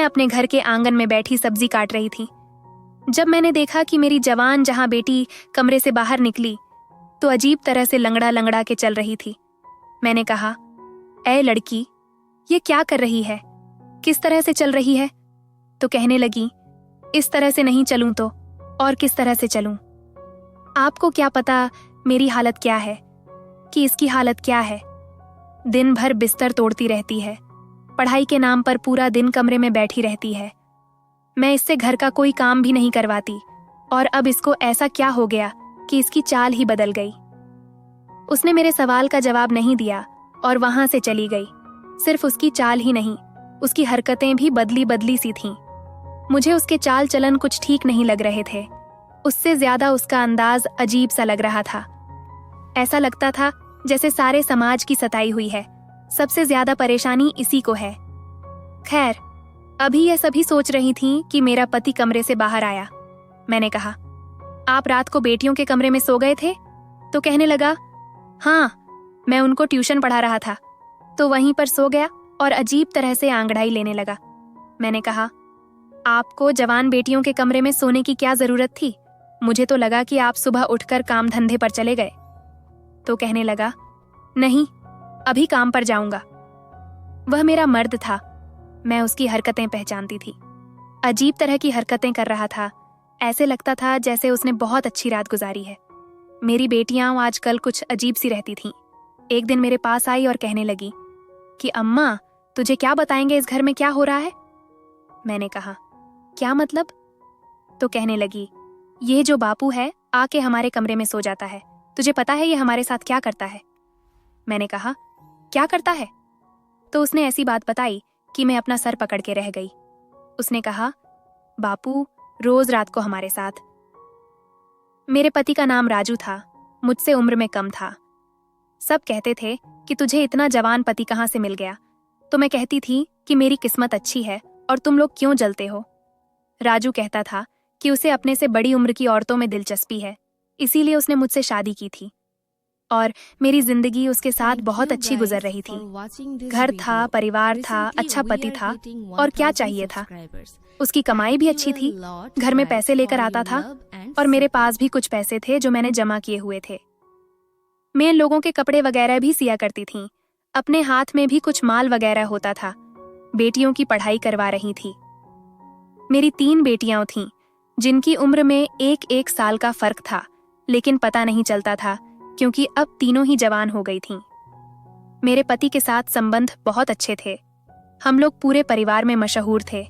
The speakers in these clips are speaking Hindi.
मैं अपने घर के आंगन में बैठी सब्जी काट रही थी। जब मैंने देखा कि मेरी जवान जहां बेटी कमरे से बाहर निकली तो अजीब तरह से लंगड़ा लंगड़ा के चल रही थी। मैंने कहा, ऐ लड़की, ये क्या कर रही है? किस तरह से चल रही है? तो कहने लगी, इस तरह से नहीं चलूं तो और किस तरह से चलूं? आपको क्या पता मेरी हालत क्या है, कि इसकी हालत क्या है। दिन भर बिस्तर तोड़ती रहती है, पढ़ाई के नाम पर पूरा दिन कमरे में बैठी रहती है। मैं इससे घर का कोई काम भी नहीं करवाती और अब इसको ऐसा क्या हो गया कि इसकी चाल ही बदल गई। उसने मेरे सवाल का जवाब नहीं दिया और वहां से चली गई। सिर्फ उसकी चाल ही नहीं, उसकी हरकतें भी बदली बदली सी थीं। मुझे उसके चाल चलन कुछ ठीक नहीं लग रहे थे। उससे ज्यादा उसका अंदाज अजीब सा लग रहा था। ऐसा लगता था जैसे सारे समाज की सताई हुई है, सबसे ज्यादा परेशानी इसी को है। खैर, अभी यह सभी सोच रही थीं कि मेरा पति कमरे से बाहर आया। मैंने कहा, आप रात को बेटियों के कमरे में सो गए थे? तो कहने लगा, हाँ, मैं उनको ट्यूशन पढ़ा रहा था तो वहीं पर सो गया और अजीब तरह से आंगड़ाई लेने लगा। मैंने कहा, आपको जवान बेटियों के कमरे में सोने की क्या जरूरत थी? मुझे तो लगा कि आप सुबह उठकर काम धंधे पर चले गए। तो कहने लगा, नहीं, अभी काम पर जाऊंगा। वह मेरा मर्द था। मैं उसकी हरकतें पहचानती थी। अजीब तरह की हरकतें कर रहा था। ऐसे लगता था जैसे उसने बहुत अच्छी रात गुजारी है। मेरी बेटियां आजकल कुछ अजीब सी रहती थीं। एक दिन मेरे पास आई और कहने लगी कि अम्मा, तुझे क्या बताएंगे इस घर में क्या हो रहा है? मैंने कहा, क्या मतलब? तो कहने लगी, ये जो बापू है आके हमारे कमरे में सो जाता है। तुझे पता है ये हमारे साथ क्या करता है? मैंने कहा, क्या करता है? तो उसने ऐसी बात बताई कि मैं अपना सर पकड़ के रह गई। उसने कहा, बापू रोज रात को हमारे साथ। मेरे पति का नाम राजू था, मुझसे उम्र में कम था। सब कहते थे कि तुझे इतना जवान पति कहाँ से मिल गया? तो मैं कहती थी कि मेरी किस्मत अच्छी है और तुम लोग क्यों जलते हो? राजू कहता था कि उसे अपने से बड़ी उम्र की औरतों में दिलचस्पी है, इसीलिए उसने मुझसे शादी की थी और मेरी जिंदगी उसके साथ बहुत अच्छी गुजर रही थी। घर था, परिवार था, अच्छा पति था और क्या चाहिए था। उसकी कमाई भी अच्छी थी, घर में पैसे लेकर आता था और मेरे पास भी कुछ पैसे थे जो मैंने जमा किए हुए थे। मैं इन लोगों के कपड़े वगैरह भी सिया करती थी। अपने हाथ में भी कुछ माल वगैरह होता था। बेटियों की पढ़ाई करवा रही थी। मेरी 3 बेटियां थीं जिनकी उम्र में 1-1 साल का फर्क था, लेकिन पता नहीं चलता था क्योंकि अब तीनों ही जवान हो गई थीं। मेरे पति के साथ संबंध बहुत अच्छे थे। हम लोग पूरे परिवार में मशहूर थे।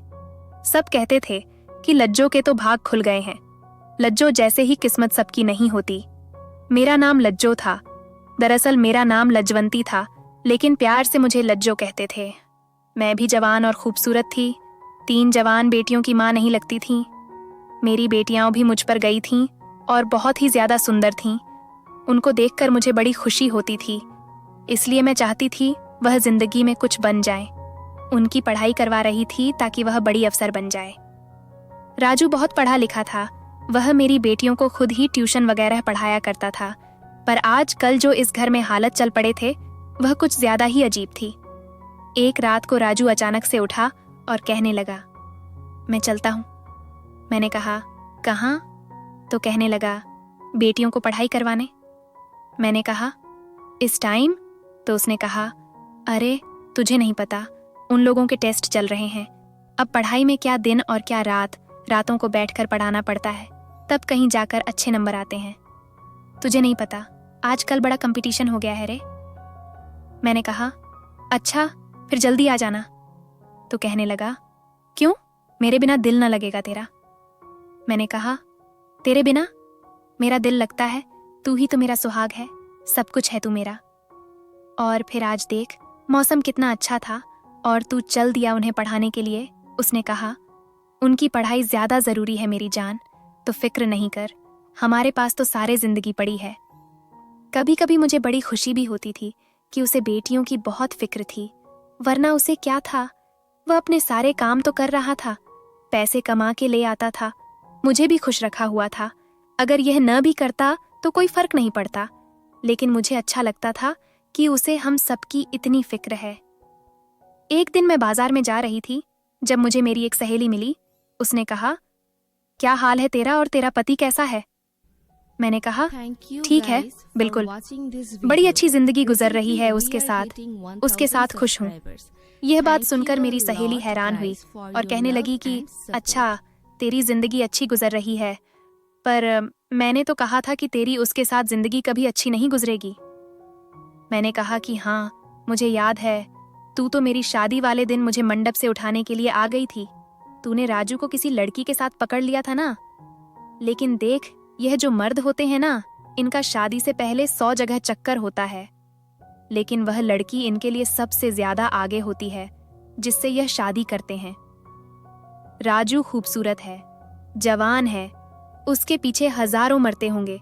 सब कहते थे कि लज्जो के तो भाग खुल गए हैं। लज्जो जैसे ही किस्मत सबकी नहीं होती। मेरा नाम लज्जो था। दरअसल मेरा नाम लज्जवंती था, लेकिन प्यार से मुझे लज्जो कहते थे। मैं भी जवान और खूबसूरत थी। 3 जवान बेटियों की मां नहीं लगती थीं। मेरी बेटियां भी मुझ पर गई थीं और बहुत ही ज्यादा सुंदर थीं। उनको देखकर मुझे बड़ी खुशी होती थी, इसलिए मैं चाहती थी वह जिंदगी में कुछ बन जाए। उनकी पढ़ाई करवा रही थी ताकि वह बड़ी अफसर बन जाए। राजू बहुत पढ़ा लिखा था। वह मेरी बेटियों को खुद ही ट्यूशन वगैरह पढ़ाया करता था, पर आज कल जो इस घर में हालत चल पड़े थे वह कुछ ज्यादा ही अजीब थी। एक रात को राजू अचानक से उठा और कहने लगा, मैं चलता हूं। मैंने कहा, कहाँ? तो कहने लगा, बेटियों को पढ़ाई करवाने। मैंने कहा, इस टाइम? तो उसने कहा, अरे तुझे नहीं पता, उन लोगों के टेस्ट चल रहे हैं। अब पढ़ाई में क्या दिन और क्या रात, रातों को बैठकर पढ़ाना पड़ता है, तब कहीं जाकर अच्छे नंबर आते हैं। तुझे नहीं पता, आजकल बड़ा कंपटीशन हो गया है रे। मैंने कहा, अच्छा फिर जल्दी आ जाना। तो कहने लगा, क्यों? मेरे बिना दिल न लगेगा तेरा। मैंने कहा, तेरे बिना मेरा दिल लगता है, तू ही तो मेरा सुहाग है, सब कुछ है तू मेरा। और फिर आज देख, मौसम कितना अच्छा था और तू चल दिया उन्हें पढ़ाने के लिए। उसने कहा, उनकी पढ़ाई ज्यादा जरूरी है मेरी जान, तो फिक्र नहीं कर, हमारे पास तो सारे जिंदगी पड़ी है। कभी कभी मुझे बड़ी खुशी भी होती थी कि उसे बेटियों की बहुत फिक्र थी, वरना उसे क्या था, वह अपने सारे काम तो कर रहा था, पैसे कमा के ले आता था, मुझे भी खुश रखा हुआ था। अगर यह न भी करता तो कोई फर्क नहीं पड़ता, लेकिन मुझे अच्छा लगता था कि उसे हम सबकी इतनी फिक्र है। एक दिन मैं बाजार में जा रही थी, जब मुझे मेरी एक सहेली मिली, उसने कहा, क्या हाल है तेरा और तेरा पति कैसा है? मैंने कहा, ठीक है, बिल्कुल, बड़ी अच्छी जिंदगी गुजर रही है उसके साथ खुश हूँ। यह बात सुनकर मेरी सहेली हैरान हुई और कहने लगी कि अच्छा, तेरी जिंदगी अच्छी गुजर रही है, पर मैंने तो कहा था कि तेरी उसके साथ जिंदगी कभी अच्छी नहीं गुजरेगी। मैंने कहा कि हाँ, मुझे याद है, तू तो मेरी शादी वाले दिन मुझे मंडप से उठाने के लिए आ गई थी। तूने राजू को किसी लड़की के साथ पकड़ लिया था ना। लेकिन देख, यह जो मर्द होते हैं ना, इनका शादी से पहले 100 जगह चक्कर होता है, लेकिन वह लड़की इनके लिए सबसे ज्यादा आगे होती है, जिससे यह शादी करते हैं। राजू खूबसूरत है, जवान है, उसके पीछे हजारों मरते होंगे,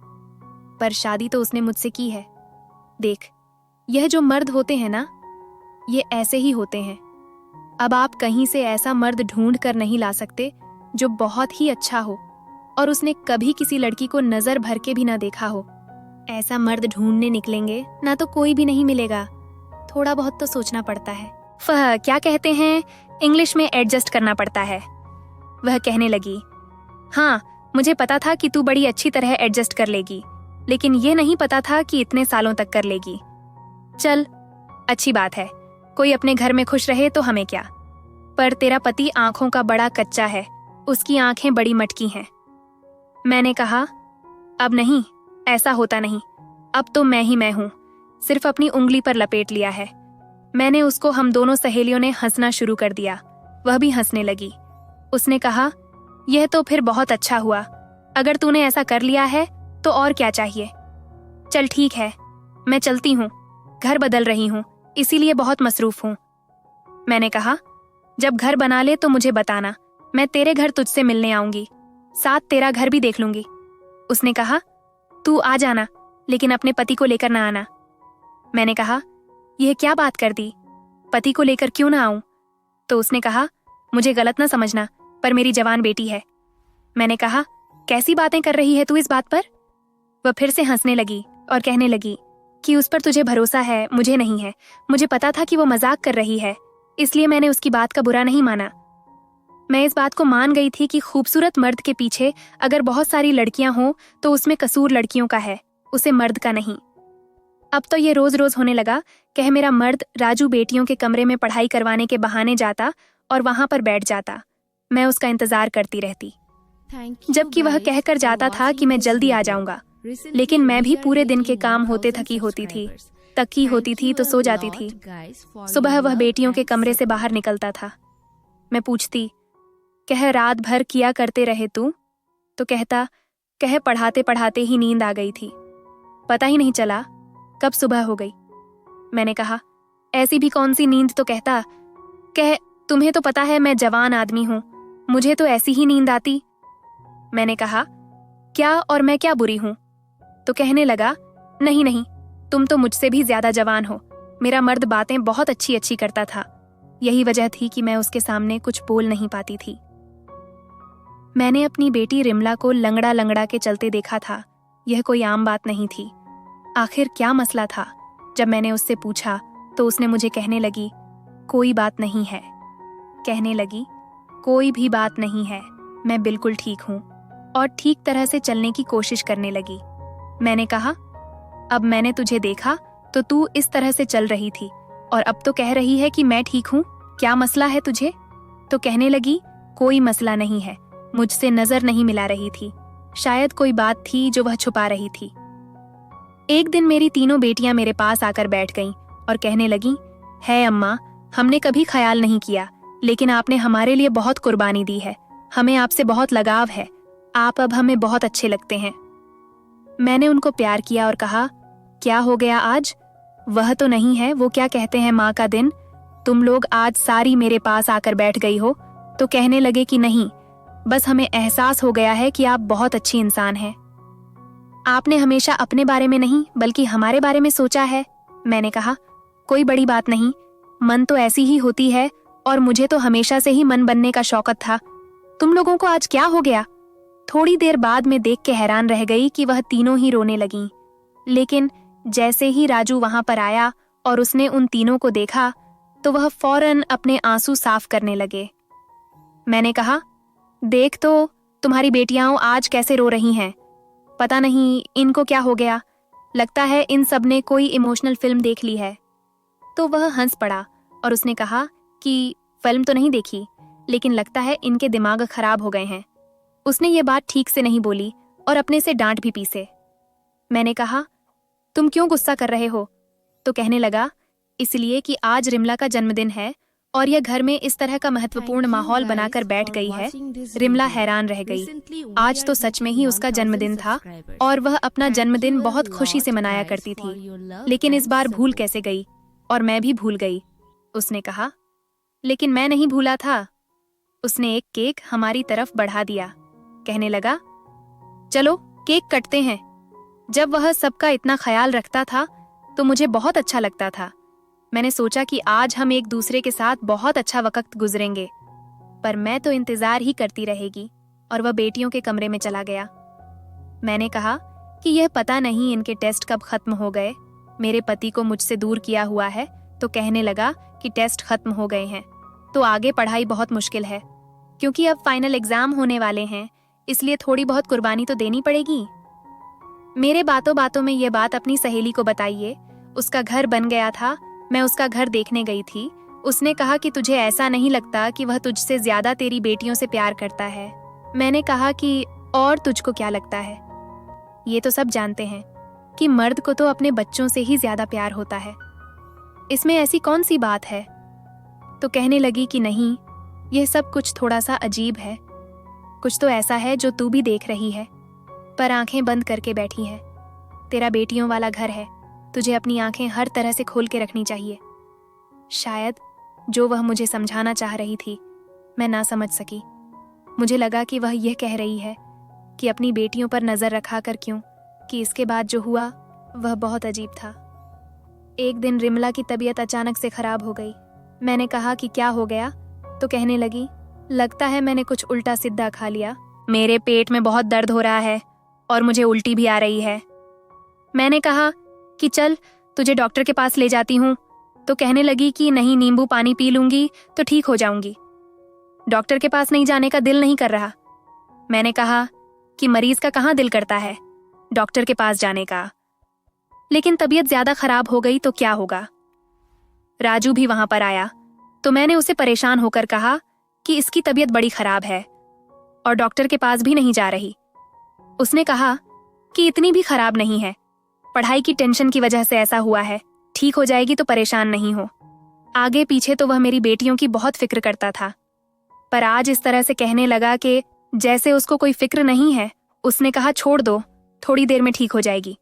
पर शादी तो उसने मुझसे की है। देख, यह जो मर्द होते हैं ना, ये ऐसे ही होते हैं। अब आप कहीं से ऐसा मर्द ढूंढ कर नहीं ला सकते जो बहुत ही अच्छा हो और उसने कभी किसी लड़की को नजर भर के भी ना देखा हो। ऐसा मर्द ढूंढने निकलेंगे ना तो कोई भी नहीं मिलेगा, थोड़ा बहुत तो सोचना पड़ता है। क्या कहते हैं, इंग्लिश में एडजस्ट करना पड़ता है। वह कहने लगी, हाँ, मुझे पता था कि तू बड़ी अच्छी तरह एडजस्ट कर लेगी, लेकिन ये नहीं पता था कि इतने सालों तक कर लेगी। चल, अच्छी बात है, कोई अपने घर में खुश रहे तो हमें क्या। पर तेरा पति आंखों का बड़ा कच्चा है, उसकी आंखें बड़ी मटकी हैं। मैंने कहा, अब नहीं, ऐसा होता नहीं, अब तो मैं ही मैं हूं, सिर्फ अपनी उंगली पर लपेट लिया है। मैंने उसको हम दोनों सहेलियों ने हंसना शुरू कर दिया, वह भी हंसने लगी। उसने कहा, यह तो फिर बहुत अच्छा हुआ, अगर तूने ऐसा कर लिया है तो और क्या चाहिए। चल ठीक है, मैं चलती हूँ, घर बदल रही हूँ, इसीलिए बहुत मसरूफ हूँ। मैंने कहा, जब घर बना ले तो मुझे बताना, मैं तेरे घर तुझसे मिलने आऊंगी, साथ तेरा घर भी देख लूंगी। उसने कहा, तू आ जाना, लेकिन अपने पति को लेकर ना आना। मैंने कहा, यह क्या बात कर दी, पति को लेकर क्यों ना आऊं? तो उसने कहा, मुझे गलत ना समझना, पर मेरी जवान बेटी है। मैंने कहा, कैसी बातें कर रही है तू इस बात पर? वह फिर से हंसने लगी और कहने लगी कि उस पर तुझे भरोसा है, मुझे नहीं है। मुझे पता था कि वो मजाक कर रही है, इसलिए मैंने उसकी बात का बुरा नहीं माना। मैं इस बात को मान गई थी कि खूबसूरत मर्द के पीछे अगर बहुत सारी लड़कियां हों तो उसमें कसूर लड़कियों का है, उसे मर्द का नहीं। अब तो ये रोज रोज होने लगा, कह मेरा मर्द राजू बेटियों के कमरे में पढ़ाई करवाने के बहाने जाता और वहां पर बैठ जाता। मैं उसका इंतजार करती रहती, जबकि वह कहकर जाता था कि मैं जल्दी आ जाऊंगा, लेकिन मैं भी पूरे दिन के काम होते थकी होती थी तो सो जाती थी। सुबह वह बेटियों के कमरे से बाहर निकलता था। मैं पूछती, कह रात भर किया करते रहे तू? तो कहता, कह पढ़ाते पढ़ाते ही नींद आ गई थी, पता ही नहीं चला कब सुबह हो गई। मैंने कहा, ऐसी भी कौन सी नींद? तो कहता, कह तुम्हें तो पता है मैं जवान आदमी हूं, मुझे तो ऐसी ही नींद आती। मैंने कहा, क्या और मैं क्या बुरी हूं? तो कहने लगा, नहीं नहीं, तुम तो मुझसे भी ज्यादा जवान हो, मेरा मर्द बातें बहुत अच्छी अच्छी करता था। यही वजह थी कि मैं उसके सामने कुछ बोल नहीं पाती थी। मैंने अपनी बेटी रिमला को लंगड़ा लंगड़ा के चलते देखा था, यह कोई आम बात नहीं थी। आखिर क्या मसला था? जब मैंने उससे पूछा तो उसने मुझे कहने लगी, कोई बात नहीं है। कहने लगी, कोई भी बात नहीं है, मैं बिल्कुल ठीक हूँ, और ठीक तरह से चलने की कोशिश करने लगी। मैंने कहा, अब मैंने तुझे देखा तो तू इस तरह से चल रही थी और अब तो कह रही है कि मैं ठीक हूँ, क्या मसला है तुझे? तो कहने लगी, कोई मसला नहीं है, मुझसे नजर नहीं मिला रही थी, शायद कोई बात थी जो वह छुपा रही थी। एक दिन मेरी तीनों बेटियां मेरे पास आकर बैठ गईं और कहने लगीं, है अम्मा, हमने कभी ख्याल नहीं किया, लेकिन आपने हमारे लिए बहुत कुर्बानी दी है, हमें आपसे बहुत लगाव है, आप अब हमें बहुत अच्छे लगते हैं। मैंने उनको प्यार किया और कहा, क्या हो गया आज? वह तो नहीं है वो क्या कहते हैं माँ का दिन, तुम लोग आज सारी मेरे पास आकर बैठ गई हो। तो कहने लगे कि नहीं, बस हमें एहसास हो गया है कि आप बहुत अच्छी इंसान हैं, आपने हमेशा अपने बारे में नहीं बल्कि हमारे बारे में सोचा है। मैंने कहा, कोई बड़ी बात नहीं, मन तो ऐसी ही होती है और मुझे तो हमेशा से ही मन बनने का शौकत था, तुम लोगों को आज क्या हो गया? थोड़ी देर बाद मैं देख के हैरान रह गई कि वह तीनों ही रोने लगीं। लेकिन जैसे ही राजू वहां पर आया और उसने उन तीनों को देखा तो वह फौरन अपने आंसू साफ करने लगे। मैंने कहा, देख तो तुम्हारी बेटियां आज कैसे रो रही हैं। पता नहीं इनको क्या हो गया, लगता है इन सब ने कोई इमोशनल फिल्म देख ली है। तो वह हंस पड़ा और उसने कहा कि फिल्म तो नहीं देखी, लेकिन लगता है इनके दिमाग खराब हो गए हैं। उसने ये बात ठीक से नहीं बोली और अपने से डांट भी पीसे। मैंने कहा, तुम क्यों गुस्सा कर रहे हो? तो कहने लगा, इसलिए कि आज रिमला का जन्मदिन है और यह घर में इस तरह का महत्वपूर्ण माहौल बनाकर बैठ गई है। रिमला हैरान रह गई। आज तो सच में ही उसका जन्मदिन था और वह अपना जन्मदिन बहुत खुशी से मनाया करती थी, लेकिन इस बार भूल कैसे गई? और मैं भी भूल गई। उसने कहा, लेकिन मैं नहीं भूला था। उसने एक केक हमारी तरफ बढ़ा दिया। कहने लगा, चलो केक कटते हैं। जब वह सबका इतना ख्याल रखता था तो मुझे बहुत अच्छा लगता था। मैंने सोचा कि आज हम एक दूसरे के साथ बहुत अच्छा वक्त गुजरेंगे, पर मैं तो इंतजार ही करती रहेगी। और वह बेटियों के कमरे में चला गया। मैंने कहा कि यह पता नहीं इनके टेस्ट कब खत्म हो गए। मेरे पति को मुझसे दूर किया हुआ है, तो कहने लगा कि टेस्ट खत्म हो गए हैं तो आगे पढ़ाई बहुत मुश्किल है, क्योंकि अब फाइनल एग्जाम होने वाले हैं, इसलिए थोड़ी बहुत कुर्बानी तो देनी पड़ेगी। मेरे बातों बातों में ये बात अपनी सहेली को बताइए। उसका घर बन गया था। मैं उसका घर देखने गई थी। उसने कहा कि तुझे ऐसा नहीं लगता कि वह तुझसे ज्यादा तेरी बेटियों से प्यार करता है? मैंने कहा कि और तुझको क्या लगता है? ये तो सब जानते हैं कि मर्द को तो अपने बच्चों से ही ज्यादा प्यार होता है, इसमें ऐसी कौन सी बात है? तो कहने लगी कि नहीं, यह सब कुछ थोड़ा सा अजीब है। कुछ तो ऐसा है जो तू भी देख रही है, पर आंखें बंद करके बैठी है। तेरा बेटियों वाला घर है, तुझे अपनी आंखें हर तरह से खोल के रखनी चाहिए। शायद जो वह मुझे समझाना चाह रही थी, मैं ना समझ सकी। मुझे लगा कि वह यह कह रही है कि अपनी बेटियों पर नजर रखा कर क्यों, कि इसके बाद जो हुआ वह बहुत अजीब था। एक दिन रिमला की तबीयत अचानक से खराब हो गई। मैंने कहा कि क्या हो गया? तो कहने लगी, लगता है मैंने कुछ उल्टा सीधा खा लिया। मेरे पेट में बहुत दर्द हो रहा है और मुझे उल्टी भी आ रही है। मैंने कहा कि चल तुझे डॉक्टर के पास ले जाती हूँ। तो कहने लगी कि नहीं, नींबू पानी पी लूंगी तो ठीक हो जाऊंगी। डॉक्टर के पास नहीं जाने का दिल नहीं कर रहा। मैंने कहा कि मरीज का कहाँ दिल करता है डॉक्टर के पास जाने का, लेकिन तबीयत ज्यादा खराब हो गई तो क्या होगा। राजू भी वहां पर आया तो मैंने उसे परेशान होकर कहा कि इसकी तबीयत बड़ी खराब है और डॉक्टर के पास भी नहीं जा रही। उसने कहा कि इतनी भी खराब नहीं है, पढ़ाई की टेंशन की वजह से ऐसा हुआ है, ठीक हो जाएगी तो परेशान नहीं हो। आगे पीछे तो वह मेरी बेटियों की बहुत फिक्र करता था, पर आज इस तरह से कहने लगा कि जैसे उसको कोई फिक्र नहीं है। उसने कहा, छोड़ दो, थोड़ी देर में ठीक हो जाएगी।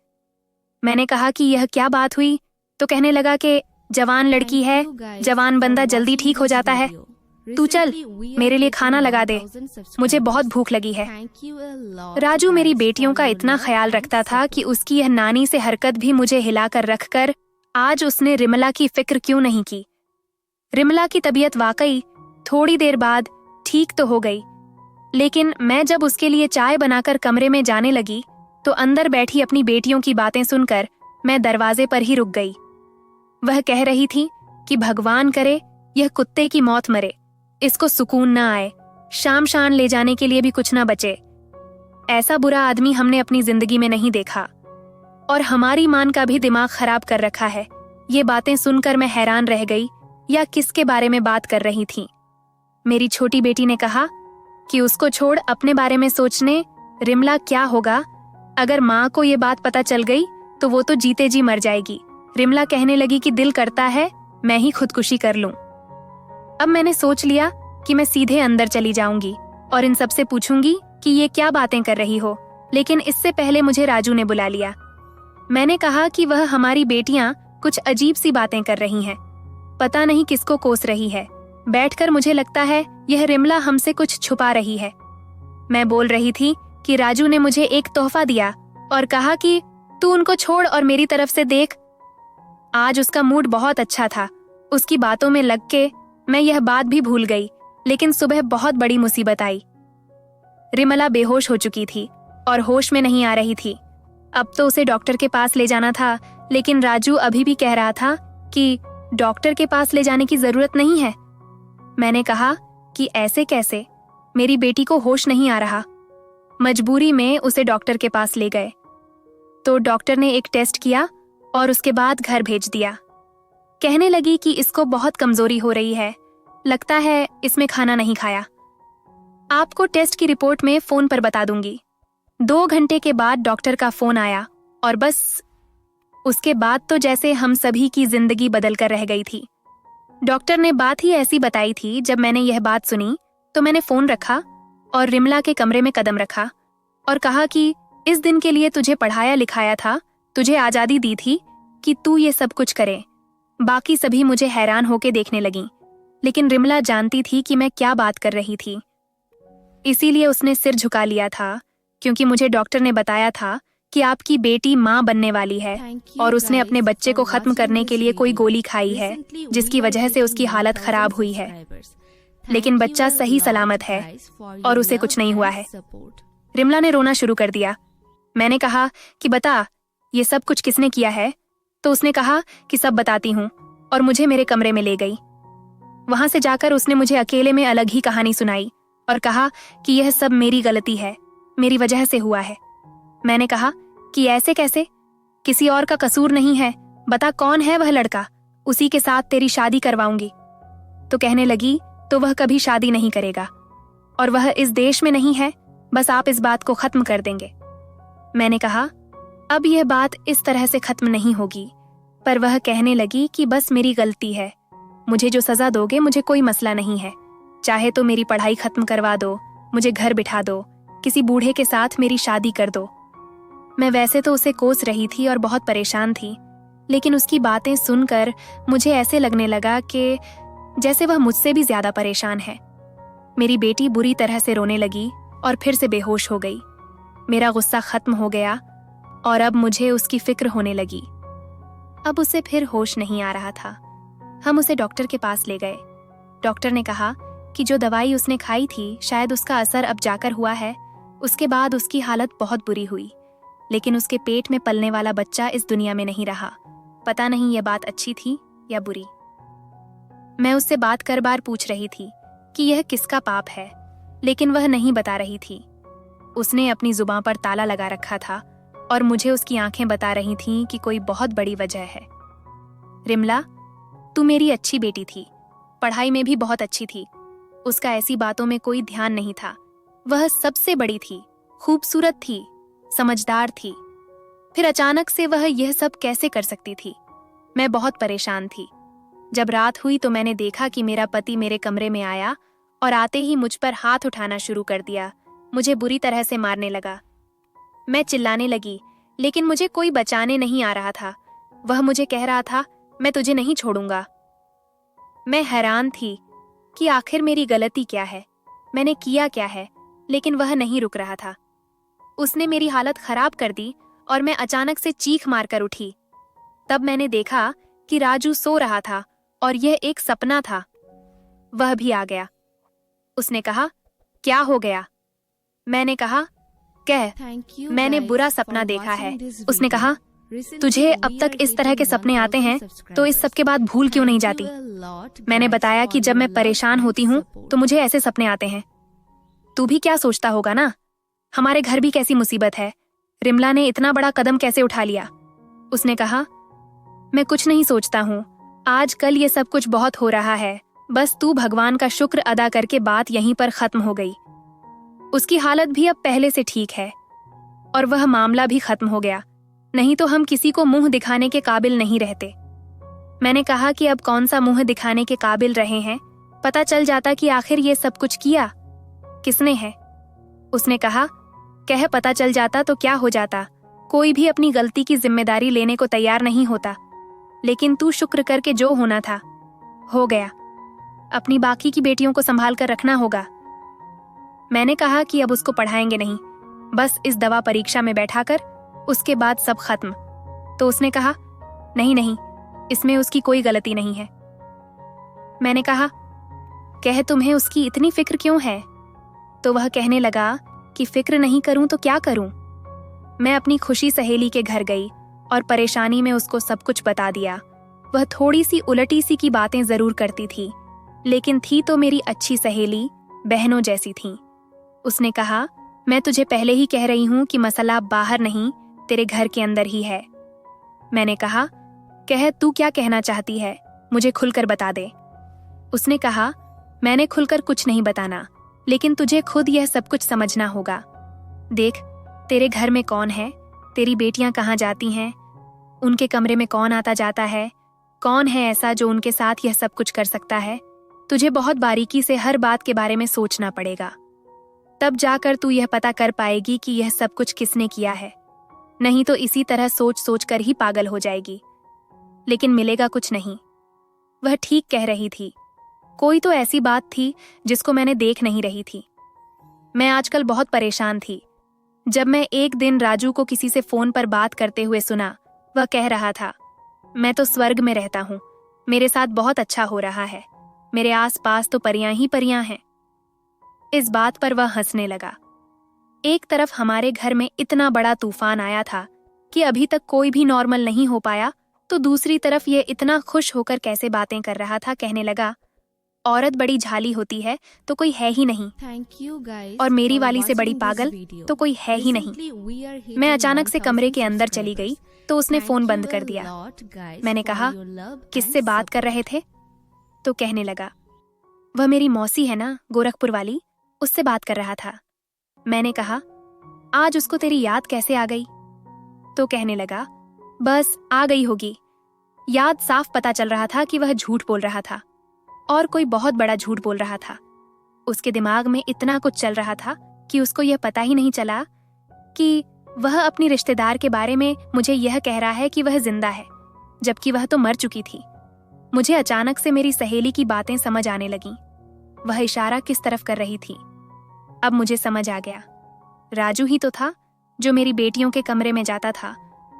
मैंने कहा कि यह क्या बात हुई? तो कहने लगा कि जवान लड़की है, जवान बंदा जल्दी ठीक हो जाता है। तू चल मेरे लिए खाना लगा दे, मुझे बहुत भूख लगी है। राजू मेरी बेटियों का इतना ख्याल रखता था कि उसकी यह नानी से हरकत भी मुझे हिलाकर रखकर आज उसने रिमला की फिक्र क्यों नहीं की। रिमला की तबीयत वाकई थोड़ी देर बाद ठीक तो हो गई, लेकिन मैं जब उसके लिए चाय बनाकर कमरे में जाने लगी तो अंदर बैठी अपनी बेटियों की बातें सुनकर मैं दरवाजे पर ही रुक गई। वह कह रही थी कि भगवान करे यह कुत्ते की मौत मरे, इसको सुकून ना आए, शाम शान ले जाने के लिए भी कुछ ना बचे। ऐसा बुरा आदमी हमने अपनी जिंदगी में नहीं देखा और हमारी मान का भी दिमाग खराब कर रखा है। ये बातें सुनकर मैं हैरान रह गई, या किसके बारे में बात कर रही थी। मेरी छोटी बेटी ने कहा कि उसको छोड़ अपने बारे में सोचने, रिमला क्या होगा अगर माँ को ये बात पता चल गई तो वो तो जीते जी मर जाएगी। रिमला कहने लगी कि दिल करता है मैं ही खुदकुशी कर लूं। अब मैंने सोच लिया कि मैं सीधे अंदर चली जाऊंगी और इन सबसे पूछूंगी कि ये क्या बातें कर रही हो, लेकिन इससे पहले मुझे राजू ने बुला लिया। मैंने कहा कि वह हमारी बेटियां कुछ अजीब सी बातें कर रही हैं, पता नहीं किसको कोस रही है। बैठकर मुझे लगता है यह रिमला हमसे कुछ छुपा रही है। मैं बोल रही थी कि राजू ने मुझे एक तोहफा दिया और कहा कि तू उनको छोड़ और मेरी तरफ से देख। आज उसका मूड बहुत अच्छा था। उसकी बातों में लग के मैं यह बात भी भूल गई, लेकिन सुबह बहुत बड़ी मुसीबत आई। रिमला बेहोश हो चुकी थी और होश में नहीं आ रही थी। अब तो उसे डॉक्टर के पास ले जाना था, लेकिन राजू अभी भी कह रहा था कि डॉक्टर के पास ले जाने की जरूरत नहीं है। मैंने कहा कि ऐसे कैसे, मेरी बेटी को होश नहीं आ रहा। मजबूरी में उसे डॉक्टर के पास ले गए तो डॉक्टर ने एक टेस्ट किया और उसके बाद घर भेज दिया। कहने लगी कि इसको बहुत कमजोरी हो रही है, लगता है इसमें खाना नहीं खाया। आपको टेस्ट की रिपोर्ट में फोन पर बता दूंगी। 2 घंटे के बाद डॉक्टर का फोन आया और बस उसके बाद तो जैसे हम सभी की जिंदगी बदल कर रह गई थी। डॉक्टर ने बात ही ऐसी बताई थी। जब मैंने यह बात सुनी तो मैंने फोन रखा और रिमला के कमरे में कदम रखा और कहा कि इस दिन के लिए तुझे पढ़ाया लिखाया था, तुझे आजादी दी थी कि तू ये सब कुछ करे। बाकी सभी मुझे हैरान होके देखने लगीं, लेकिन रिमला जानती थी कि मैं क्या बात कर रही थी। इसीलिए उसने सिर झुका लिया था, क्योंकि मुझे डॉक्टर ने बताया था कि आपकी बेटी माँ बनने वाली है और उसने अपने बच्चे को खत्म करने के लिए कोई गोली खाई है, जिसकी वजह से उसकी हालत खराब हुई है। लेकिन बच्चा सही सलामत है और उसे कुछ नहीं हुआ है। रिमला ने रोना शुरू कर दिया। मैंने कहा कि बता, ये सब कुछ किसने किया है? तो उसने कहा कि सब बताती हूँ, और मुझे मेरे कमरे में ले गई। वहां से जाकर उसने मुझे अकेले में अलग ही कहानी सुनाई और कहा कि यह सब मेरी गलती है, मेरी वजह से हुआ है। मैंने कहा कि ऐसे कैसे? किसी और का कसूर नहीं है, बता कौन है वह लड़का, उसी के साथ तेरी शादी करवाऊंगी। तो कहने लगी, तो वह कभी शादी नहीं करेगा और वह इस देश में नहीं है, बस आप इस बात को खत्म कर देंगे। मैंने कहा, अब यह बात इस तरह से खत्म नहीं होगी। पर वह कहने लगी कि बस मेरी गलती है, मुझे जो सजा दोगे मुझे कोई मसला नहीं है, चाहे तो मेरी पढ़ाई खत्म करवा दो, मुझे घर बिठा दो, किसी बूढ़े के साथ मेरी शादी कर दो। मैं वैसे तो उसे कोस रही थी और बहुत परेशान थी, लेकिन उसकी बातें सुनकर मुझे ऐसे लगने लगा कि जैसे वह मुझसे भी ज्यादा परेशान है। मेरी बेटी बुरी तरह से रोने लगी और फिर से बेहोश हो गई। मेरा गुस्सा खत्म हो गया और अब मुझे उसकी फिक्र होने लगी। अब उसे फिर होश नहीं आ रहा था। हम उसे डॉक्टर के पास ले गए। डॉक्टर ने कहा कि जो दवाई उसने खाई थी शायद उसका असर अब जाकर हुआ है। उसके बाद उसकी हालत बहुत बुरी हुई, लेकिन उसके पेट में पलने वाला बच्चा इस दुनिया में नहीं रहा। पता नहीं यह बात अच्छी थी या बुरी। मैं उससे बात कर बार पूछ रही थी कि यह किसका पाप है, लेकिन वह नहीं बता रही थी। उसने अपनी जुबान पर ताला लगा रखा था और मुझे उसकी आंखें बता रही थीं कि कोई बहुत बड़ी वजह है। रिमला, तू मेरी अच्छी बेटी थी, पढ़ाई में भी बहुत अच्छी थी। उसका ऐसी बातों में कोई ध्यान नहीं था। वह सबसे बड़ी थी, खूबसूरत थी, समझदार थी। फिर अचानक से वह यह सब कैसे कर सकती थी? मैं बहुत परेशान थी। जब रात हुई तो मैंने देखा कि मेरा पति मेरे कमरे में आया और आते ही मुझ पर हाथ उठाना शुरू कर दिया। मुझे बुरी तरह से मारने लगा। मैं चिल्लाने लगी, लेकिन मुझे कोई बचाने नहीं आ रहा था। वह मुझे कह रहा था, मैं तुझे नहीं छोड़ूंगा। मैं हैरान थी कि आखिर मेरी गलती क्या है, मैंने किया क्या है, लेकिन वह नहीं रुक रहा था। उसने मेरी हालत खराब कर दी और मैं अचानक से चीख मारकर उठी। तब मैंने देखा कि राजू सो रहा था और यह एक सपना था। वह भी आ गया। उसने कहा, क्या हो गया? मैंने कहा, कह, मैंने बुरा सपना देखा है। उसने कहा, तुझे अब तक इस तरह के सपने आते हैं तो इस सब के बाद भूल क्यों नहीं जाती? मैंने बताया कि जब मैं परेशान होती हूँ तो मुझे ऐसे सपने आते हैं। तू भी क्या सोचता होगा ना, हमारे घर भी कैसी मुसीबत है, रिमला ने इतना बड़ा कदम कैसे उठा लिया? उसने कहा, मैं कुछ नहीं सोचता हूँ, आजकल ये सब कुछ बहुत हो रहा है, बस तू भगवान का शुक्र अदा करके बात यहीं पर खत्म हो गई। उसकी हालत भी अब पहले से ठीक है और वह मामला भी खत्म हो गया, नहीं तो हम किसी को मुंह दिखाने के काबिल नहीं रहते। मैंने कहा कि अब कौन सा मुंह दिखाने के काबिल रहे हैं, पता चल जाता कि आखिर ये सब कुछ किया किसने है। उसने कहा, कह, पता चल जाता तो क्या हो जाता, कोई भी अपनी गलती की जिम्मेदारी लेने को तैयार नहीं होता, लेकिन तू शुक्र करके जो होना था हो गया। अपनी बाकी की बेटियों को संभाल कर रखना होगा। मैंने कहा कि अब उसको पढ़ाएंगे नहीं, बस इस दवा परीक्षा में बैठाकर, उसके बाद सब खत्म। तो उसने कहा, नहीं नहीं, इसमें उसकी कोई गलती नहीं है। मैंने कहा, कह, तुम्हें उसकी इतनी फिक्र क्यों है? तो वह कहने लगा कि फिक्र नहीं करूं तो क्या करूं। मैं अपनी खुशी सहेली के घर गई और परेशानी में उसको सब कुछ बता दिया। वह थोड़ी सी उलटी सी की बातें जरूर करती थी, लेकिन थी तो मेरी अच्छी सहेली, बहनों जैसी थी। उसने कहा, मैं तुझे पहले ही कह रही हूं कि मसला बाहर नहीं, तेरे घर के अंदर ही है। मैंने कहा, कह तू क्या कहना चाहती है, मुझे खुलकर बता दे। उसने कहा, मैंने खुलकर कुछ नहीं बताना, लेकिन तुझे खुद यह सब कुछ समझना होगा। देख, तेरे घर में कौन है, तेरी बेटियां कहाँ जाती हैं, उनके कमरे में कौन आता जाता है, कौन है ऐसा जो उनके साथ यह सब कुछ कर सकता है। तुझे बहुत बारीकी से हर बात के बारे में सोचना पड़ेगा, तब जाकर तू यह पता कर पाएगी कि यह सब कुछ किसने किया है। नहीं तो इसी तरह सोच सोच कर ही पागल हो जाएगी, लेकिन मिलेगा कुछ नहीं। वह ठीक कह रही थी। कोई तो ऐसी बात थी जिसको मैंने देख नहीं रही थी। मैं आजकल बहुत परेशान थी। जब मैं एक दिन राजू को किसी से फोन पर बात करते हुए सुना, वह कह रहा था, मैं तो स्वर्ग में रहता हूँ, मेरे साथ बहुत अच्छा हो रहा है, मेरे आसपास तो परियां ही परियां हैं। इस बात पर वह हंसने लगा। एक तरफ हमारे घर में इतना बड़ा तूफान आया था कि अभी तक कोई भी नॉर्मल नहीं हो पाया, तो दूसरी तरफ ये इतना खुश होकर कैसे बातें कर रहा था। कहने लगा, औरत बड़ी झाली होती है तो कोई है ही नहीं, और मेरी वाली से बड़ी पागल तो कोई है ही नहीं। मैं अचानक से कमरे के अंदर चली गई तो उसने फोन बंद कर दिया। मैंने कहा, किससे बात कर रहे थे? तो कहने लगा, वह मेरी मौसी है ना, गोरखपुर वाली, उससे बात कर रहा था। मैंने कहा, आज उसको तेरी याद कैसे आ गई? तो कहने लगा, बस आ गई होगी। याद साफ पता चल रहा था कि वह झूठ बोल रहा था, और कोई बहुत बड़ा झूठ बोल रहा था। उसके दिमाग में इतना कुछ चल रहा था कि उसको यह पता ही नहीं चला कि वह अपनी रिश्तेदार के बारे में मुझे यह कह रहा है कि वह जिंदा है, जबकि वह तो मर चुकी थी। मुझे अचानक से मेरी सहेली की बातें समझ आने लगीं। वह इशारा किस तरफ कर रही थी। अब मुझे समझ आ गया, राजू ही तो था जो मेरी बेटियों के कमरे में जाता था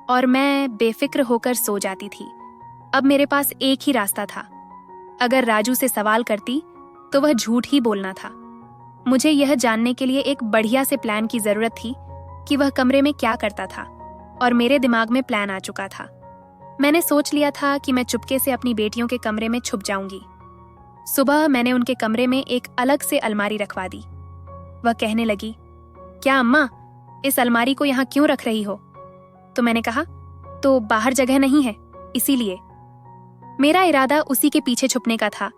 और मैं बेफिक्र होकर सो जाती थी। अब मेरे पास एक ही रास्ता था, अगर राजू से सवाल करती तो वह झूठ ही बोलना था। मुझे यह जानने के लिए एक बढ़िया से प्लान की जरूरत थी कि वह कमरे में क्या करता था, और मेरे दिमाग में प्लान आ चुका था। मैंने सोच लिया था कि मैं चुपके से अपनी बेटियों के कमरे में छुप जाऊंगी। सुबह मैंने उनके कमरे में एक अलग से अलमारी रखवा दी। वह कहने लगी, क्या अम्मा, इस अलमारी को यहाँ क्यों रख रही हो? तो मैंने कहा, तो बाहर जगह नहीं है इसीलिए। मेरा इरादा उसी के पीछे छुपने का था,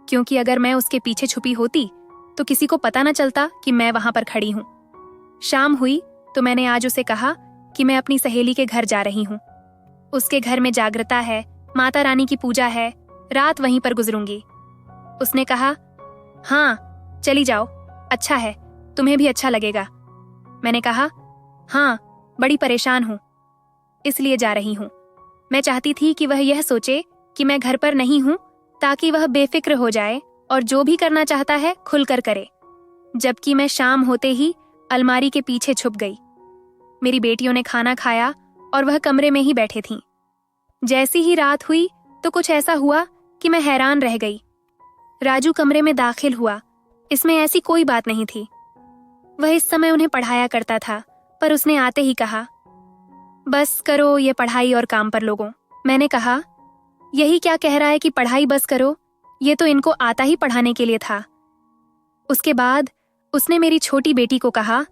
क्योंकि अगर मैं उसके पीछे छुपी होती तो किसी को पता न चलता कि मैं वहां पर खड़ी हूं। शाम हुई तो मैंने आज उसे कहा कि मैं अपनी सहेली के घर जा रही हूं। उसके घर में जागृता है, माता रानी की पूजा है, रात वहीं पर गुजरूंगी। उसने कहा, हाँ चली जाओ, अच्छा है, तुम्हें भी अच्छा लगेगा। मैंने कहा, हाँ बड़ी परेशान हूं, इसलिए जा रही हूं। मैं चाहती थी कि वह यह सोचे कि मैं घर पर नहीं हूं, ताकि वह बेफिक्र हो जाए और जो भी करना चाहता है खुलकर करे। जबकि मैं शाम होते ही अलमारी के पीछे छुप गई। मेरी बेटियों ने खाना खाया और वह कमरे में ही बैठे थीं। जैसी ही रात हुई तो कुछ ऐसा हुआ कि मैं हैरान रह गई। राजू कमरे में दाखिल हुआ। इसमें ऐसी कोई बात नहीं थी। वह इस समय उन्हें पढ़ाया करता था, पर उसने आते ही कहा, बस करो ये पढ़ाई और काम पर लोगों। मैंने कहा, यही क्या कह रहा है कि पढ़ाई बस करो, ये तो इनको आता ही पढ़ाने के लिए था। उसके बाद उसने मेरी छोटी बेटी को कहा,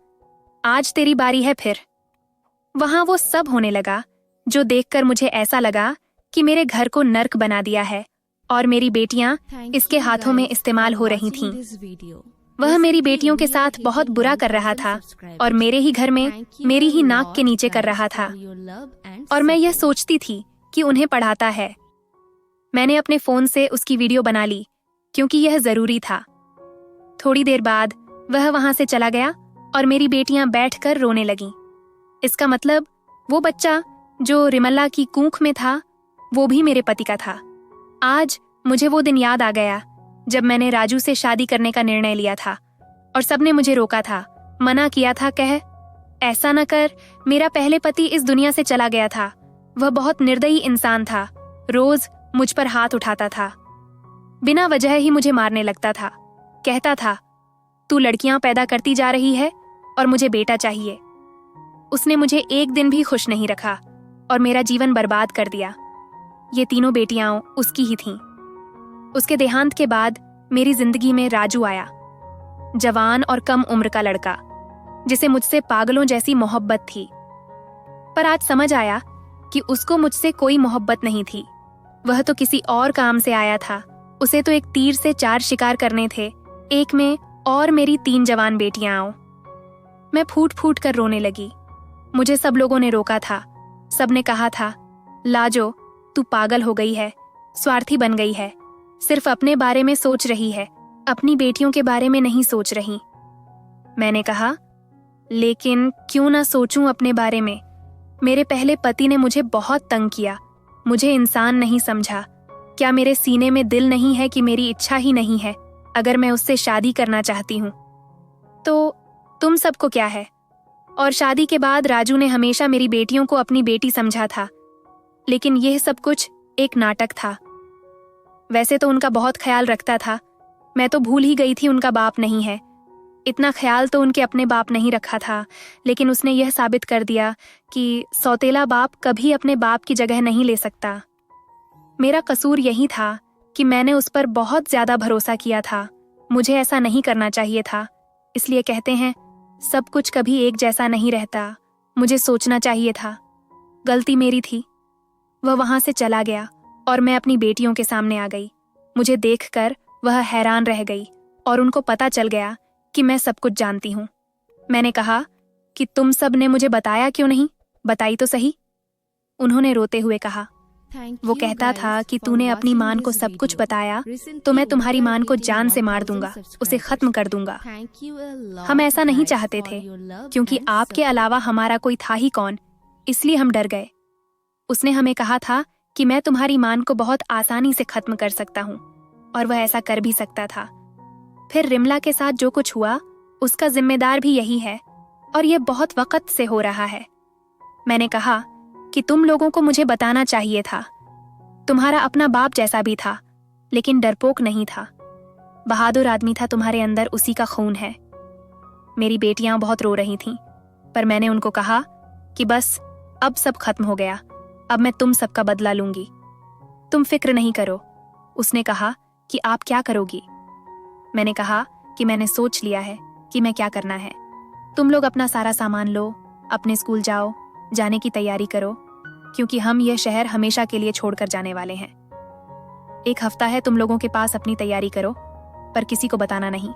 आज तेरी बारी है फिर। वहां वो सब होने लगा जो देखकर मुझे ऐसा लगा कि मेरे घर को नर्क बना दिया है और मेरी बेटियां इसके हाथों में इस्तेमाल हो रही थीं। वह मेरी बेटियों के साथ बहुत बुरा कर रहा था और मेरे ही घर में मेरी ही नाक के नीचे कर रहा था, और मैं यह सोचती थी कि उन्हें पढ़ाता है। मैंने अपने फोन से उसकी वीडियो बना ली क्योंकि यह जरूरी था। थोड़ी देर बाद वह वहां से चला गया और मेरी बेटियां बैठकर रोने लगीं। इसका मतलब वो बच्चा जो रिमल्ला की कूख में था वो भी मेरे पति का था। आज मुझे वो दिन याद आ गया जब मैंने राजू से शादी करने का निर्णय लिया था और सबने मुझे रोका था, मना किया था, कह ऐसा न कर, मेरा पहले पति इस दुनिया से चला गया था। वह बहुत निर्दयी इंसान था, रोज मुझ पर हाथ उठाता था, बिना वजह ही मुझे मारने लगता था। कहता था, तू लड़कियां पैदा करती जा रही है और मुझे बेटा चाहिए। उसने मुझे एक दिन भी खुश नहीं रखा और मेरा जीवन बर्बाद कर दिया। ये तीनों बेटियां उसकी ही थीं। उसके देहांत के बाद मेरी जिंदगी में राजू आया। जवान और कम उम्र का लड़का, जिसे मुझसे पागलों जैसी मोहब्बत थी। पर आज समझ आया कि उसको मुझसे कोई मोहब्बत नहीं थी। वह तो किसी और काम से आया था। उसे तो एक तीर से 4 शिकार करने थे, एक में और मेरी 3 जवान बेटियां आओ। मैं फूट फूट कर रोने लगी। मुझे सब लोगों ने रोका था। सबने कहा था, लाजो, तू पागल हो गई है, स्वार्थी बन गई है, सिर्फ अपने बारे में सोच रही है, अपनी बेटियों के बारे में नहीं सोच रही। मैंने कहा, लेकिन क्यों ना सोचूं अपने बारे में। मेरे पहले पति ने मुझे बहुत तंग किया, मुझे इंसान नहीं समझा। क्या मेरे सीने में दिल नहीं है कि मेरी इच्छा ही नहीं है अगर मैं उससे शादी करना चाहती हूँ तो तुम सबको क्या है। और शादी के बाद राजू ने हमेशा मेरी बेटियों को अपनी बेटी समझा था, लेकिन यह सब कुछ एक नाटक था। वैसे तो उनका बहुत ख्याल रखता था, मैं तो भूल ही गई थी उनका बाप नहीं है। इतना ख्याल तो उनके अपने बाप नहीं रखा था, लेकिन उसने यह साबित कर दिया कि सौतेला बाप कभी अपने बाप की जगह नहीं ले सकता। मेरा कसूर यही था कि मैंने उस पर बहुत ज्यादा भरोसा किया था। मुझे ऐसा नहीं करना चाहिए था। इसलिए कहते हैं, सब कुछ कभी एक जैसा नहीं रहता। मुझे सोचना चाहिए था। गलती मेरी थी। वह वहां से चला गया और मैं अपनी बेटियों के सामने आ गई। मुझे देखकर वह हैरान रह गई और उनको पता चल गया कि मैं सब कुछ जानती हूँ। मैंने कहा कि तुम सब ने मुझे बताया क्यों नहीं, बताई तो सही। उन्होंने रोते हुए कहा, वो कहता था कि तूने अपनी मान को सब कुछ बताया तो मैं तुम्हारी मान को जान से मार दूंगा, उसे खत्म कर दूंगा। हम ऐसा नहीं चाहते थे, क्योंकि आपके अलावा हमारा कोई था ही कौन, इसलिए हम डर गए। उसने हमें कहा था कि मैं तुम्हारी मान को बहुत आसानी से खत्म कर सकता हूँ, और वह ऐसा कर भी सकता था। फिर रिमला के साथ जो कुछ हुआ उसका जिम्मेदार भी यही है, और यह बहुत वक्त से हो रहा है। मैंने कहा कि तुम लोगों को मुझे बताना चाहिए था। तुम्हारा अपना बाप जैसा भी था, लेकिन डरपोक नहीं था। बहादुर आदमी था तुम्हारे अंदर, उसी का खून है। मेरी बेटियां बहुत रो रही थीं, पर मैंने उनको कहा कि बस अब सब खत्म हो गया, अब मैं तुम सबका बदला लूंगी, तुम फिक्र नहीं करो। उसने कहा कि आप क्या करोगी? मैंने कहा कि मैंने सोच लिया है कि मैं क्या करना है। तुम लोग अपना सारा सामान लो, अपने स्कूल जाओ, जाने की तैयारी करो, क्योंकि हम यह शहर हमेशा के लिए छोड़कर जाने वाले हैं। 1 हफ्ता है तुम लोगों के पास अपनी तैयारी करो, पर किसी को बताना नहीं।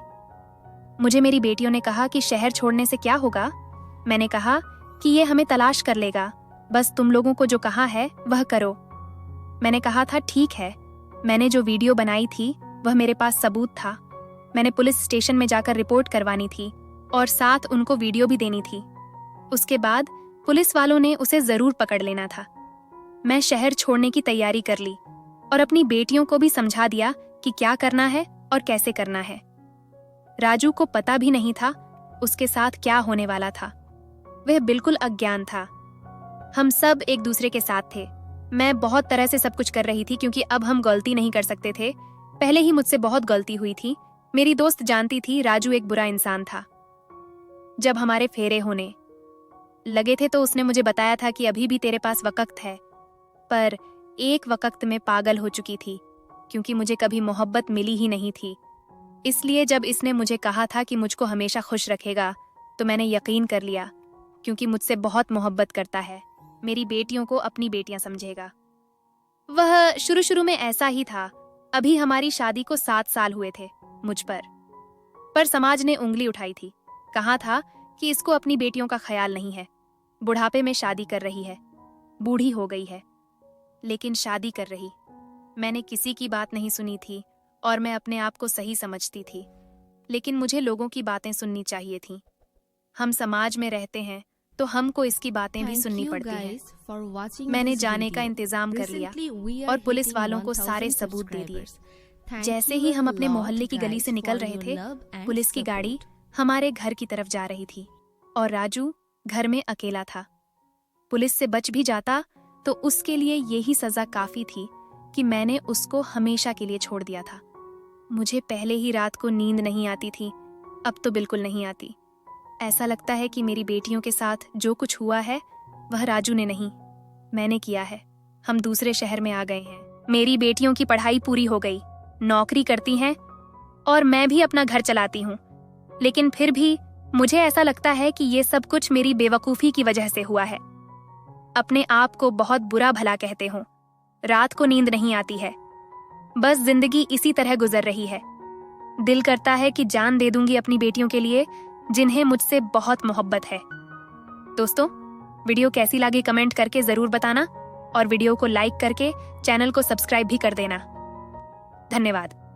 मुझे मेरी बेटियों ने कहा कि शहर छोड़ने से क्या होगा। मैंने कहा कि ये हमें तलाश कर लेगा, बस तुम लोगों को जो कहा है वह करो। मैंने कहा था ठीक है। मैंने जो वीडियो बनाई थी वह मेरे पास सबूत था। मैंने पुलिस स्टेशन में जाकर रिपोर्ट करवानी थी और साथ उनको वीडियो भी देनी थी। उसके बाद पुलिस वालों ने उसे जरूर पकड़ लेना था। मैं शहर छोड़ने की तैयारी कर ली और अपनी बेटियों को भी समझा दिया कि क्या करना है और कैसे करना है। राजू को पता भी नहीं था उसके साथ क्या होने वाला था। वह बिल्कुल अज्ञान था। हम सब एक दूसरे के साथ थे। मैं बहुत तरह से सब कुछ कर रही थी, क्योंकि अब हम गलती नहीं कर सकते थे। पहले ही मुझसे बहुत गलती हुई थी। मेरी दोस्त जानती थी राजू एक बुरा इंसान था। जब हमारे फेरे होने लगे थे तो उसने मुझे बताया था कि अभी भी तेरे पास वक्त है, पर एक वक्त में पागल हो चुकी थी, क्योंकि मुझे कभी मोहब्बत मिली ही नहीं थी। इसलिए जब इसने मुझे कहा था कि मुझको हमेशा खुश रखेगा, तो मैंने यकीन कर लिया, क्योंकि मुझसे बहुत मोहब्बत करता है। मेरी बेटियों को अपनी बेटियां समझेगा। वह शुरू शुरू में ऐसा ही था। अभी हमारी शादी को 7 साल हुए थे मुझ पर समाज ने उंगली उठाई थी। कहा था कि इसको अपनी बेटियों का ख्याल नहीं है, बुढ़ापे में शादी कर रही है, बूढ़ी हो गई है, लेकिन शादी कर रही। मैंने किसी की बात नहीं सुनी थी और मैं अपने आप को सही समझती थी, लेकिन मुझे लोगों की बातें सुननी चाहिए थीं। हम समाज में रहते हैं तो हमको इसकी बातें भी सुननी पड़ती हैं। मैंने जाने का इंतजाम कर लिया और पुलिस वालों को सारे सबूत दे दिए। जैसे ही हम अपने मोहल्ले की गली से निकल रहे थे, पुलिस की गाड़ी हमारे घर की तरफ जा रही थी और राजू घर में अकेला था। पुलिस से बच भी जाता तो उसके लिए यही सजा काफी थी कि मैंने उसको हमेशा के लिए छोड़ दिया था। मुझे पहले ही रात को नींद नहीं आती थी, अब तो बिल्कुल नहीं आती। ऐसा लगता है कि मेरी बेटियों के साथ जो कुछ हुआ है वह राजू ने नहीं, मैंने किया है। हम दूसरे शहर में आ गए हैं। मेरी बेटियों की पढ़ाई पूरी हो गई, नौकरी करती हैं और मैं भी अपना घर चलाती हूँ। लेकिन फिर भी मुझे ऐसा लगता है कि ये सब कुछ मेरी बेवकूफ़ी की वजह से हुआ है। अपने आप को बहुत बुरा भला कहते हूँ। रात को नींद नहीं आती है। बस जिंदगी इसी तरह गुजर रही है। दिल करता है कि जान दे दूंगी अपनी बेटियों के लिए, जिन्हें मुझसे बहुत मोहब्बत है। दोस्तों, वीडियो कैसी लगी कमेंट करके जरूर बताना और वीडियो को लाइक करके चैनल को सब्सक्राइब भी कर देना। धन्यवाद।